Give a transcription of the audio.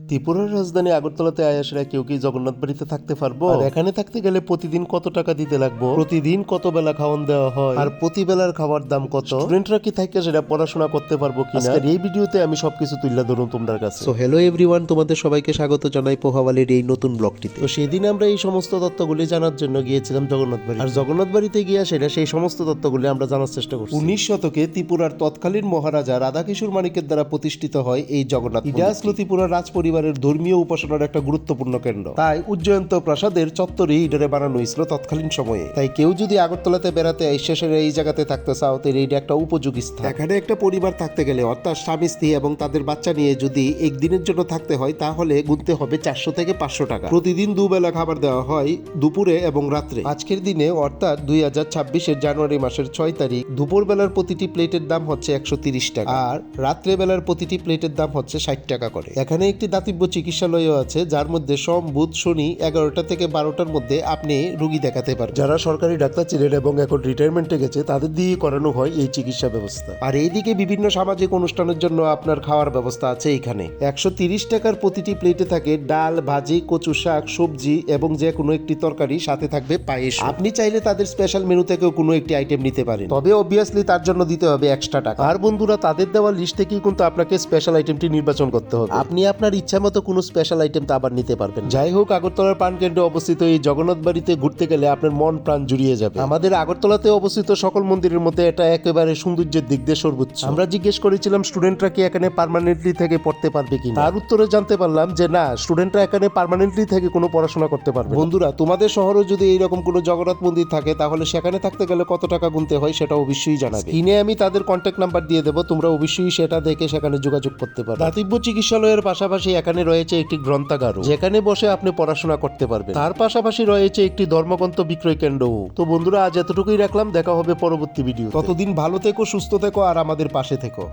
ত্রিপুরার রাজধানী আগরতলাতে আয়াসরা কেউ কি জগন্নাথ বাড়িতে থাকতে পারবো? আর এখানে থাকতে গেলে প্রতিদিন কত টাকা দিতে লাগবে, প্রতিদিন কত বেলা খাওয়ান দেওয়া হয়, আর প্রতি বেলার খাবার দাম কত, স্টুডেন্টরা কি থাকে সেটা পড়াশোনা করতে পারবো কিনা, এই ভিডিওতে আমি সবকিছু তুলে ধরুন তোমার কাছে। সো হ্যালো এভরিওয়ান, তোমাদের সবাইকে স্বাগত জানাই পোহাওয়ালির এই নতুন ব্লগটিতে। তো সেদিন আমরা এই সমস্ত তথ্যগুলি জানার জন্য গিয়েছিলাম জগন্নাথ বাড়ি, আর জগন্নাথ বাড়িতে গিয়ে সেটা সেই সমস্ত তথ্যগুলি আমরা জানার চেষ্টা করছি। 19 শতকে ত্রিপুরার তৎকালীন মহারাজা রাধাকিশোর মানিকের দ্বারা প্রতিষ্ঠিত হয় এই জগন্নাথ মন্দির। ত্রিপুরার রাজ পরিবারের ধর্মীয় উপাসনার একটা গুরুত্বপূর্ণ কেন্দ্র, তাই উজ্জয়ন্ত প্রাসাদের চত্বরেই ইডারে বানানো হয়েছিল তৎকালীন সময়ে। তাই কেউ যদি আগরতলাতে বেড়াতে শেষের এই জায়গাতে থাকতে চাও, তাহলে এইটা একটা উপযোগী স্থান। এখানে একটা পরিবার থাকতে গেলে অর্থাৎ স্বামী স্ত্রী এবং তাদের বাচ্চা নিয়ে যদি একদিনের জন্য থাকতে হয়, তাহলে গুনতে হবে 400 থেকে 500 টাকা। প্রতিদিন দুবেলা খাবার দেওয়া হয়, দুপুরে এবং রাত্রে। আজকের দিনে অর্থাৎ 2026-এর জানুয়ারি মাসের 6 তারিখ দুপুর বেলার প্রতিটি প্লেটের দাম হচ্ছে 130 টাকা, আর রাত্রে বেলার প্রতিটি প্লেটের দাম হচ্ছে 60 টাকা করে। এখানে একটি দাতব্য চিকিৎসালয় আছে, যার মধ্যে সোম বুধ শনি 11টা থেকে 12টার মধ্যে আপনি রোগী দেখাতে পারেন। যারা সরকারি ডাক্তার ছিলেন এবং এখন রিটায়ারমেন্টে গেছে, তাদের দিয়ে করানো হয় এই চিকিৎসা ব্যবস্থা। আর এইদিকে বিভিন্ন সামাজিক অনুষ্ঠানের জন্য আপনার খাওয়ার ব্যবস্থা আছে এখানে। 130 টাকার প্রতিটি প্লেটে থাকে ডাল, ভাজি, কচু শাক, সবজি এবং যে কোনো একটি তরকারি, সাথে থাকবে পায়েস। আপনি চাইলে তাদের স্পেশাল মেনু থেকেও কোনো একটি আইটেম নিতে পারেন, তবে অবভিয়াসলি তার জন্য দিতে হবে এক্সট্রা টাকা। আর বন্ধুরা, তাদের দেওয়া লিস্ট থেকেই কিন্তু আপনাকে স্পেশাল আইটেমটি নির্বাচন করতে হবে। আপনি আপনার ইচ্ছা মতো কোনো স্পেশাল আইটেম তা আবার নিতে পারবেন। যাই হোক, আগরতলার প্রাণকেন্দ্রে অবস্থিত এই জগন্নাথ বাড়িতে ঘুরতে গেলে আপনার মন প্রাণ জুড়িয়ে যাবে। আমাদের আগরতলাতে অবস্থিত সকল মন্দিরের মধ্যে এটা একেবারে সৌন্দর্যের দিক দিয়ে সর্বোচ্চ। আমরা জিজ্ঞেস করেছিলাম স্টুডেন্টরা কি এখানে পার্মানেন্টলি থেকে পড়তে পারবে কিনা, তার উত্তরে জানতে পারলাম যে না, স্টুডেন্টরা এখানে পার্মানেন্টলি থেকে কোনো পড়াশোনা করতে পারবে। বন্ধুরা, তোমাদের শহরে যদি এইরকম কোনো জগন্নাথ মন্দির থাকে, তাহলে সেখানে থাকতে গেলে কত টাকা গুনতে হয় সেটা অবশ্যই জানাবে। স্ক্রিনে আমি তাদের কন্ট্যাক্ট নাম্বার দিয়ে দেবো, তোমরা অবশ্যই সেটা দেখে সেখানে যোগাযোগ করতে পারো। দাতব্য চিকিৎসালয়ের পাশাপাশি এখানে রয়েছে একটি গ্রন্থাগার, যেখানে বসে আপনি পড়াশোনা করতে পারবেন। তার পাশাপাশি রয়েছে একটি ধর্মগ্রন্থ বিক্রয় কেন্দ্রও। তো বন্ধুরা, আজ এতটুকুই রাখলাম, দেখা হবে পরবর্তী ভিডিও। ততদিন ভালো থেকো, সুস্থ থেকো, আর আমাদের পাশে থেকো।